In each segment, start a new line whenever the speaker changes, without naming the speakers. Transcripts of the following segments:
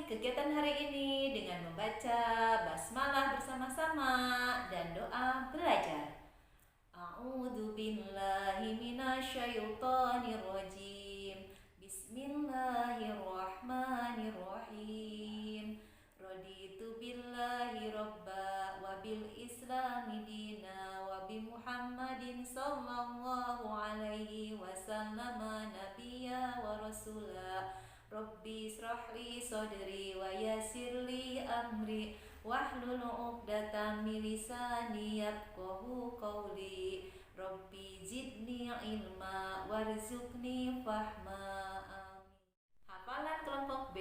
kegiatan hari ini dengan membaca basmalah bersama-sama dan doa belajar. A'udzu billahi minasyaitonir rajim. Bismillahirrahmanirrahim. Raditu billahi robba wa bil islami dina wa bi Muhammadin sallallahu alaihi wasallam nabiyya wa rasula. Rabbi israhli sadri wa yassirli amri wahlul 'uqdatam min lisani yafqahu qawli. Rabbi zidni ilma warzuqni fahma. Amin. Hafalan kelompok B,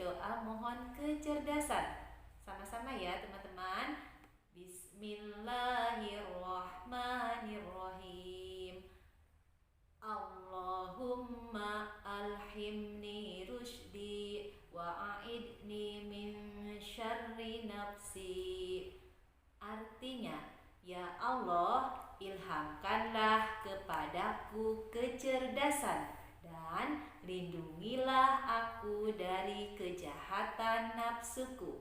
doa mohon kecerdasan. Sama-sama ya teman-teman. Bismillahirrahmanirrahim. Allahumma alhimni rusydi wa a'idni min syarri nafsi. Artinya, ya Allah, ilhamkanlah kepadaku kecerdasan dan lindungilah aku dari kejahatan nafsuku.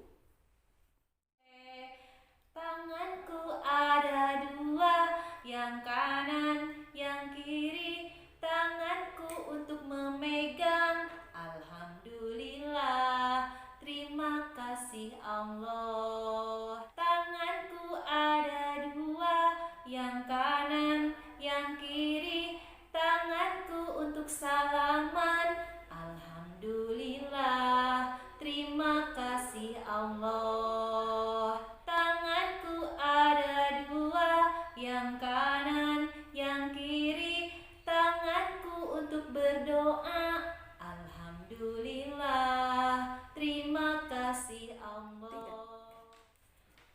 Tanganku ada dua, yang kanan, yang kiri. Tanganku untuk memegang. Alhamdulillah, terima kasih Allah. Tanganku ada dua, yang kanan, yang kiri. Tanganku untuk salaman. Alhamdulillah, terima kasih Allah. Tanganku ada dua, yang kanan, yang kiri. Tanganku untuk berdoa. Alhamdulillah, terima kasih Allah.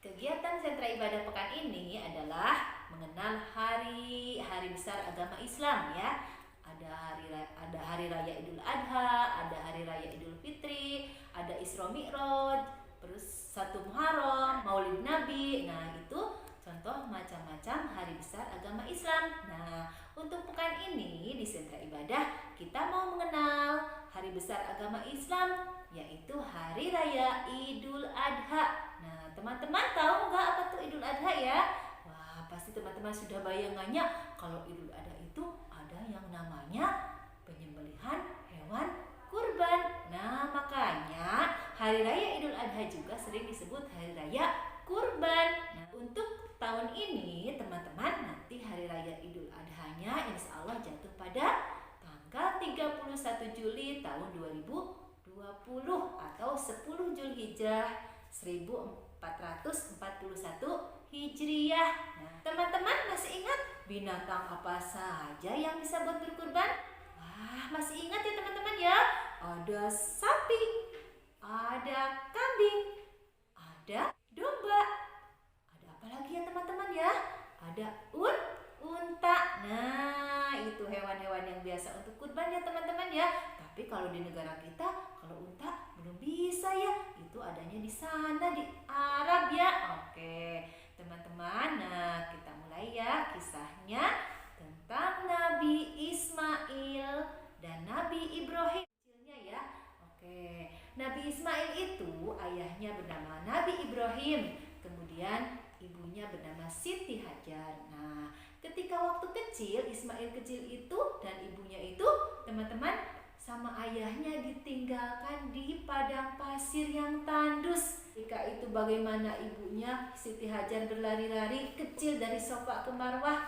Kegiatan sentra ibadah pekan ini adalah mengenal hari besar agama Islam ya. Ada hari raya Idul Adha, ada hari raya Idul Fitri, ada Isra Mi'raj, terus 1 Muharram, Maulid Nabi. Nah, itu contoh macam-macam hari besar agama Islam. Nah, untuk pekan ini di sentra ibadah kita mau mengenal hari besar agama Islam, yaitu hari raya Idul Adha. Nah, teman-teman tahu nggak apa tuh Idul Adha ya? Wah, pasti teman-teman sudah bayangannya kalau Idul Adha itu ada yang namanya penyembelihan hewan kurban. Nah, makanya hari raya Idul Adha juga sering disebut hari raya kurban. Nah, untuk tahun ini teman-teman, nanti hari raya Idul Adhanya insya Allah jatuh pada tanggal 31 Juli tahun 2020 atau 10 Zulhijjah 1441 Hijriyah. Nah, teman-teman masih ingat binatang apa saja yang bisa buat berkurban? Wah, masih ingat ya teman-teman ya? Ada sapi, ada kambing, ada domba. Ada apa lagi ya teman-teman ya? Ada unta. Nah, itu hewan-hewan yang biasa untuk kurban ya teman-teman ya. Tapi kalau di negara kita, kalau unta belum bisa ya. Itu adanya di sana di Arab ya. Oke, teman-teman. Nah, kita mulai ya kisahnya tentang Nabi Ismail dan Nabi Ibrahim. Kecilnya ya. Oke, Nabi Ismail itu ayahnya bernama Nabi Ibrahim. Kemudian ibunya bernama Siti Hajar. Nah, ketika waktu kecil, Ismail kecil itu dan ibunya itu teman-teman sama ayahnya ditinggalkan di padang pasir yang tandus. Ketika itu bagaimana ibunya Siti Hajar berlari-lari kecil dari Safa ke Marwah.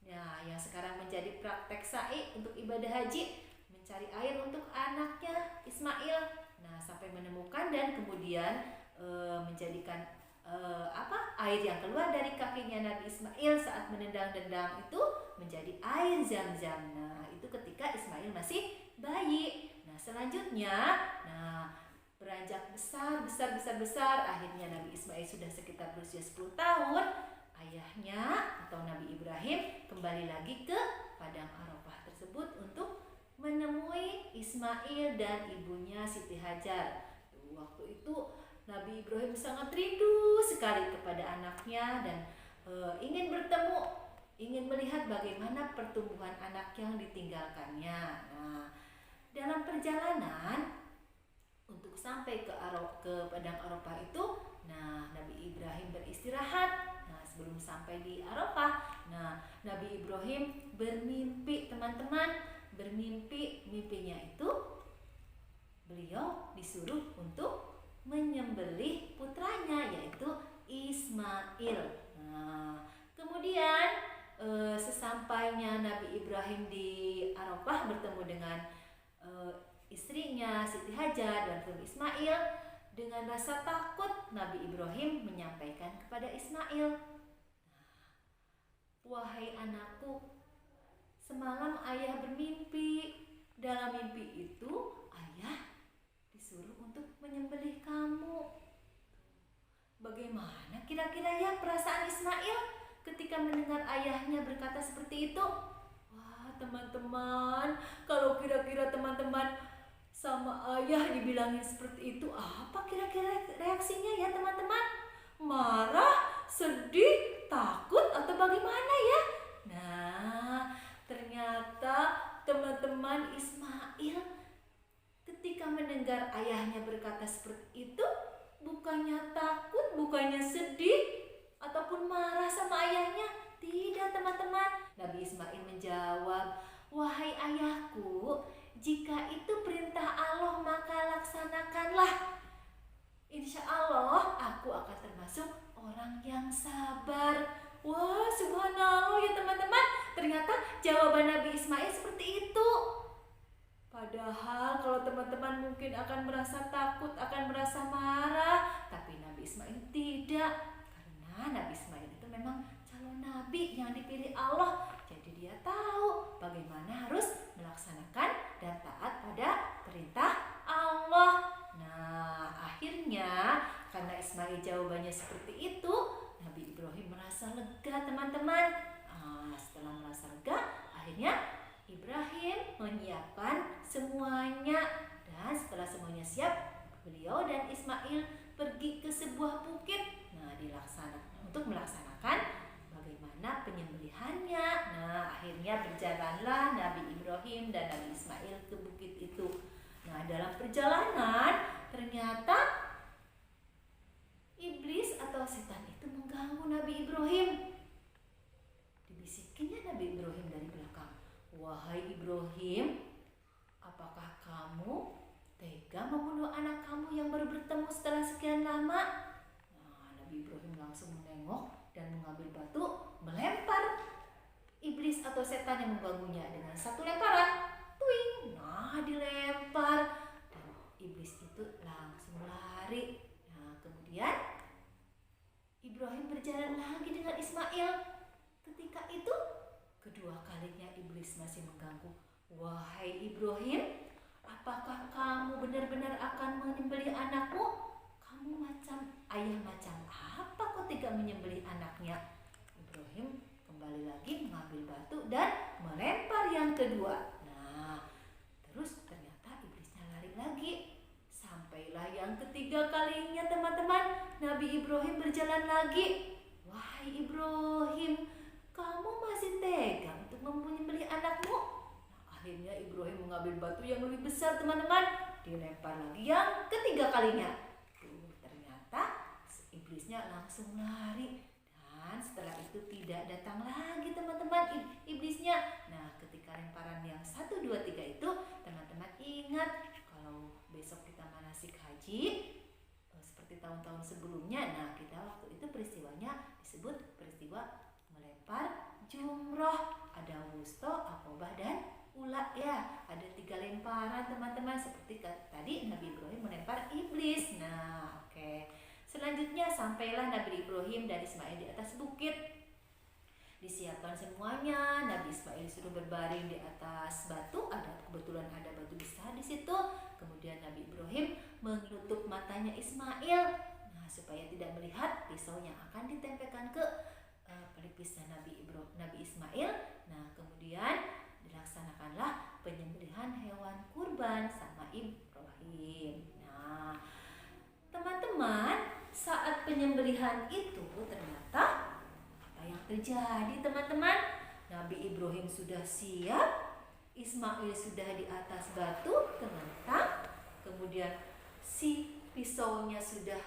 Nah, yang sekarang menjadi praktek sa'i untuk ibadah haji, mencari air untuk anaknya Ismail. Nah, sampai menemukan dan kemudian menjadikan air yang keluar dari kakinya Nabi Ismail saat menendang-dendang itu menjadi air Zam-Zam. Nah, itu ketika Ismail masih bayi. Nah, selanjutnya, beranjak besar, akhirnya Nabi Ismail sudah sekitar berusia 10 tahun. Ayahnya atau Nabi Ibrahim kembali lagi ke padang Arafah tersebut untuk menemui Ismail dan ibunya Siti Hajar. Waktu itu Nabi Ibrahim sangat rindu sekali kepada anaknya dan ingin bertemu, ingin melihat bagaimana pertumbuhan anak yang ditinggalkannya. Nah, dalam perjalanan untuk sampai ke padang Arafah itu, nah Nabi Ibrahim beristirahat. Nah, sebelum sampai di Arafah, nah Nabi Ibrahim bermimpi, teman-teman. Mimpinya itu beliau disuruh untuk menyembelih putranya, yaitu Ismail. Nah, kemudian sesampainya Nabi Ibrahim di Arafah bertemu dengan istrinya Siti Hajar dan Ismail, dengan rasa takut Nabi Ibrahim menyampaikan kepada Ismail, "Wahai anakku, semalam ayah bermimpi. Dalam mimpi itu ayah disuruh untuk menyembelih kamu." Bagaimana kira-kira ya perasaan Ismail ketika mendengar ayahnya berkata seperti itu? Wah, teman-teman, kalau kira-kira teman-teman sama ayah dibilangin seperti itu, apa kira-kira reaksinya ya teman-teman? Marah, sedih, takut, atau bagaimana ya? Nah, ternyata teman-teman, Ismail ketika mendengar ayahnya berkata seperti itu, bukannya takut, bukannya sedih, ataupun marah sama ayahnya. Tidak, teman-teman. Nabi Ismail menjawab, "Wahai ayahku, jika itu perintah Allah maka laksanakanlah. Insya Allah aku akan termasuk orang yang sabar." Wah, subhanallah ya teman-teman. Ternyata jawaban Nabi Ismail seperti itu. Padahal kalau teman-teman mungkin akan merasa takut, akan merasa marah, tapi Nabi Ismail tidak. Karena Nabi Ismail itu memang calon nabi yang dipilih Allah. Jadi dia tahu bagaimana harus melaksanakan dan taat pada perintah Allah. Nah, akhirnya karena Ismail jawabannya seperti itu, Nabi Ibrahim merasa lega, teman-teman. Setelah merasa lega, akhirnya Ibrahim menyiapkan semuanya. Dan setelah semuanya siap, beliau dan Ismail pergi ke sebuah bukit. Nah, untuk melaksanakan bagaimana penyembelihannya. Nah, akhirnya berjalanlah Nabi Ibrahim dan Nabi Ismail ke bukit itu. Nah, dalam perjalanan ternyata iblis atau setan itu mengganggu Nabi Ibrahim. Dibisikinnya Nabi Ibrahim dari belakang, "Wahai Ibrahim, apakah kamu tega membunuh anak kamu yang baru bertemu setelah sekian lama?" Nah, Nabi Ibrahim langsung menengok dan mengambil batu, melempar iblis atau setan yang mengganggunya dengan satu lemparan. Tuing! Nah, dilempar dan iblis itu langsung lari. Nah, kemudian Ibrahim berjalan lagi dengan Ismail. Ketika itu kedua kalinya iblis masih mengganggu. "Wahai Ibrahim, apakah kamu benar-benar akan menyembelih anakmu? Kamu macam ayah macam apa kok tidak menyembelih anaknya?" Ibrahim kembali lagi mengambil batu dan melempar yang kedua. Nah, terus ternyata iblisnya lari lagi. Sampailah yang ketiga kalinya, teman-teman, Nabi Ibrahim berjalan lagi. "Wahai Ibrahim, kamu masih tega untuk menyembelih anakmu?" Nah, akhirnya Ibrahim mengambil batu yang lebih besar, teman-teman, dilempar lagi yang ketiga kalinya. Ternyata iblisnya langsung lari. Dan setelah itu tidak datang lagi, teman-teman, iblisnya. Nah, ketika lemparan yang 1, 2, 3 itu, teman-teman ingat kalau besok kita manasik haji seperti tahun-tahun sebelumnya. Nah, kita waktu itu peristiwanya disebut peristiwa melempar jumroh. Ada wusto, akobah, dan ula ya. Ada 3 lemparan, teman-teman, seperti tadi Nabi Ibrahim melempar iblis. Nah, oke. Selanjutnya sampailah Nabi Ibrahim dan Ismail di atas bukit. Disiapkan semuanya. Nabi Ismail sudah berbaring di atas batu. Kebetulan ada batu besar di situ. Kemudian Nabi Ibrahim menutup matanya Ismail, nah, supaya tidak melihat pisau yang akan ditempelkan ke pelipisnya Nabi Ismail. Nah, kemudian dilaksanakanlah penyembelihan hewan kurban sama Ibrahim. Nah, teman-teman, saat penyembelihan itu ternyata apa yang terjadi, teman-teman? Nabi Ibrahim sudah siap, Ismail sudah di atas batu terletak, kemudian si pisaunya sudah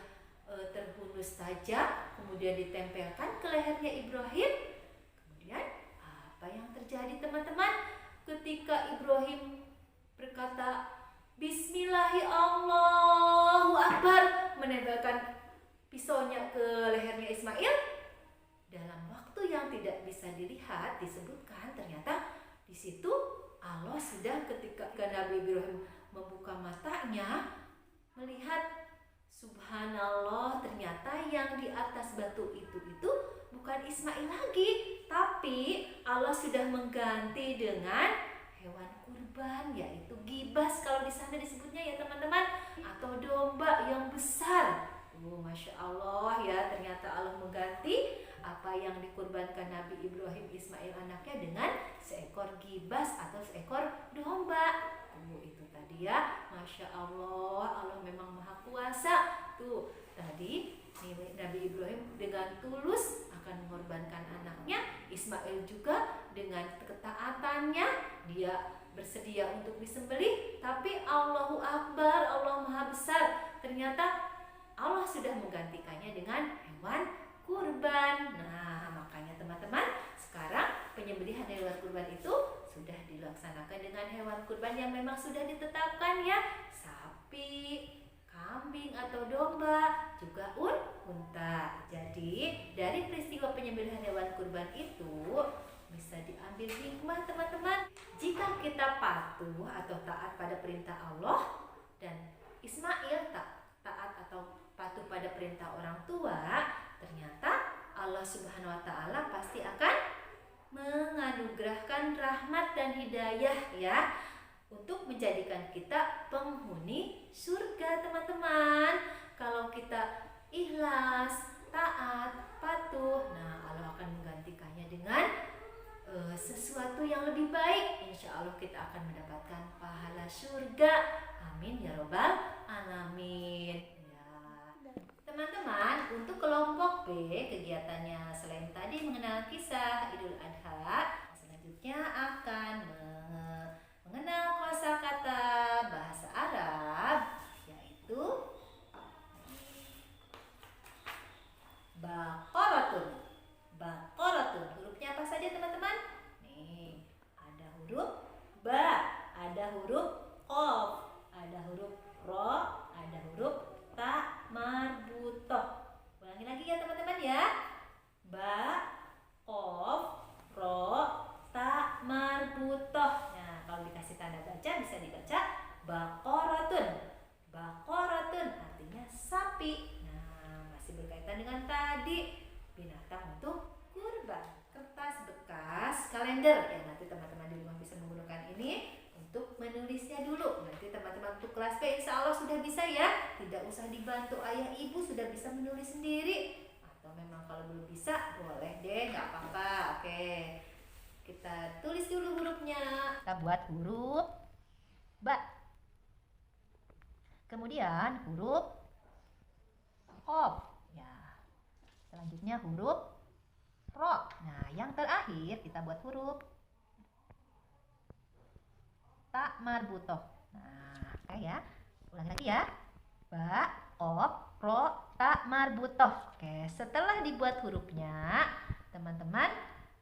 terhunus tajam, kemudian ditempelkan ke lehernya Ibrahim. Kemudian apa yang terjadi teman-teman? Ketika Ibrahim berkata Bismillahirrahmanirrahim, Allahu Akbar, menembakkan pisaunya ke lehernya Ismail, dalam waktu yang tidak bisa dilihat disebutkan ternyata di situ Allah sudah ketika Nabi Ibrahim membuka matanya melihat subhanallah, ternyata yang di atas batu itu bukan Ismail lagi, tapi Allah sudah mengganti dengan hewan kurban, yaitu gibas kalau di sana disebutnya ya teman-teman, atau domba yang besar. Masya Allah ya, ternyata Allah mengganti apa yang dikurbankan Nabi Ibrahim Ismail anaknya dengan seekor gibas atau seekor domba. Itu tadi ya, Masya Allah, Allah memang maha kuasa. Tuh tadi Nabi Ibrahim dengan tulus akan mengorbankan anaknya, Ismail juga dengan ketaatannya dia bersedia untuk disembelih, tapi Allahu Akbar, Allah maha besar, ternyata Allah sudah menggantikannya dengan hewan kurban. Nah, makanya teman-teman, sekarang penyembelihan hewan kurban itu sudah dilaksanakan dengan hewan kurban yang memang sudah ditetapkan ya, sapi, kambing atau domba, juga unta. Jadi dari peristiwa penyembelihan hewan kurban itu bisa diambil hikmah teman-teman. Jika kita patuh atau taat pada perintah Allah dan Ismail taat atau patuh pada perintah orang tua, ternyata Allah Subhanahu wa taala pasti akan menganugerahkan rahmat dan hidayah ya, untuk menjadikan kita penghuni surga teman-teman. Kalau kita ikhlas, taat, patuh, nah Allah akan menggantikannya dengan sesuatu yang lebih baik. Insya Allah kita akan mendapatkan pahala surga. Amin ya robbal alamin. Teman-teman, untuk kelompok B kegiatannya selain tadi mengenal kisah Idul Adha, selanjutnya akan mengenal kosakata bahasa Arab, yaitu Baqaratun. Baqaratun, hurufnya apa saja teman-teman? Nih, ada huruf ba, ada huruf qaf, ada huruf ro, ada huruf ta marbutoh. Ulangi lagi ya teman-teman ya. Ba, qaf, ro, ta marbutoh. Nah, kalau dikasih tanda baca bisa dibaca baqaratun. Baqaratun artinya sapi. Nah, masih berkaitan dengan tadi, binatang untuk kurban. Kertas bekas kalender ya, nanti teman-teman di rumah bisa menggunakan ini untuk menulisnya dulu. Nanti teman-teman untuk kelas B insya Allah sudah bisa ya, tidak usah dibantu ayah ibu, sudah bisa menulis sendiri. Atau memang kalau belum bisa boleh deh, nggak apa-apa. Oke, kita tulis dulu hurufnya. Kita buat huruf ba, kemudian huruf qaf ya, selanjutnya huruf ro. Nah, yang terakhir kita buat huruf ta marbutoh. Nah, oke ya. Ulangi lagi ya. Ba, qaf, ro, ta marbutoh. Oke, setelah dibuat hurufnya, teman-teman,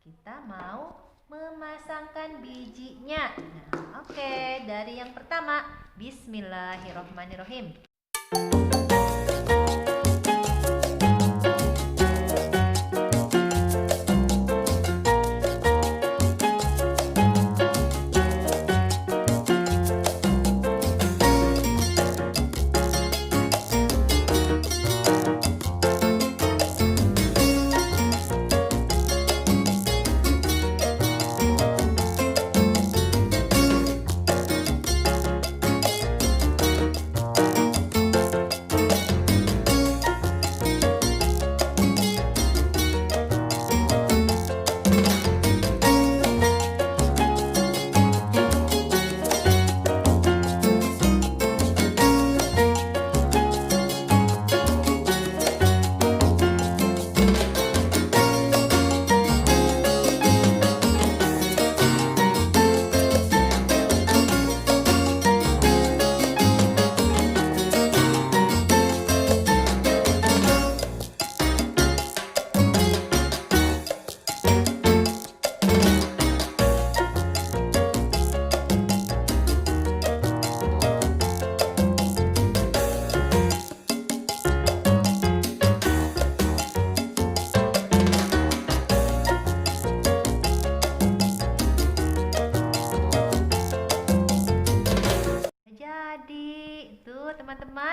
kita mau memasangkan bijinya. Nah, oke, dari yang pertama, Bismillahirrahmanirrahim.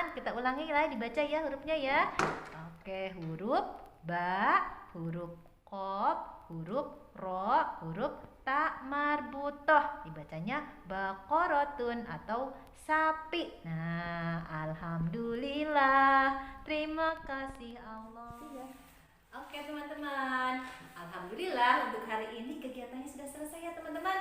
teman-teman. Kita ulangi lah, dibaca ya hurufnya ya. Oke, huruf ba, huruf qaf, huruf ro, huruf ta marbutoh. Dibacanya baqaratun atau sapi. Nah, alhamdulillah. Terima kasih Allah. Oke teman-teman, alhamdulillah untuk hari ini kegiatannya sudah selesai ya teman-teman.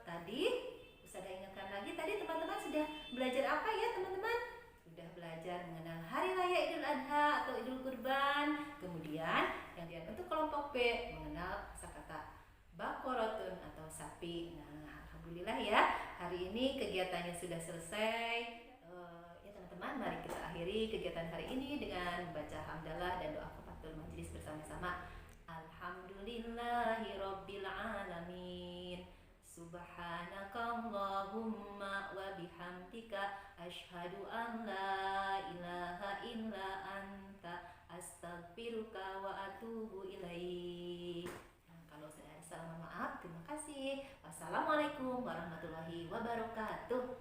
Tadi Ustazah ingatkan lagi, tadi teman-teman sudah belajar apa ya teman-teman? Sudah belajar mengenal Hari Raya Idul Adha atau Idul Kurban. Kemudian yang untuk kelompok B mengenal kata-kata baqaratun atau sapi. Nah, alhamdulillah ya, hari ini kegiatannya sudah selesai. Ya teman-teman, mari kita akhiri kegiatan hari ini dengan membaca hamdalah dan doa kafatul majelis bersama-sama. Alhamdulillahirabbil alamin. Subhanakallahumma wa bihamdika asyhadu an la ilaha illa anta astaghfiruka wa atubu ilaik. Nah, kalau saya salah maaf, terima kasih. Wassalamualaikum warahmatullahi wabarakatuh.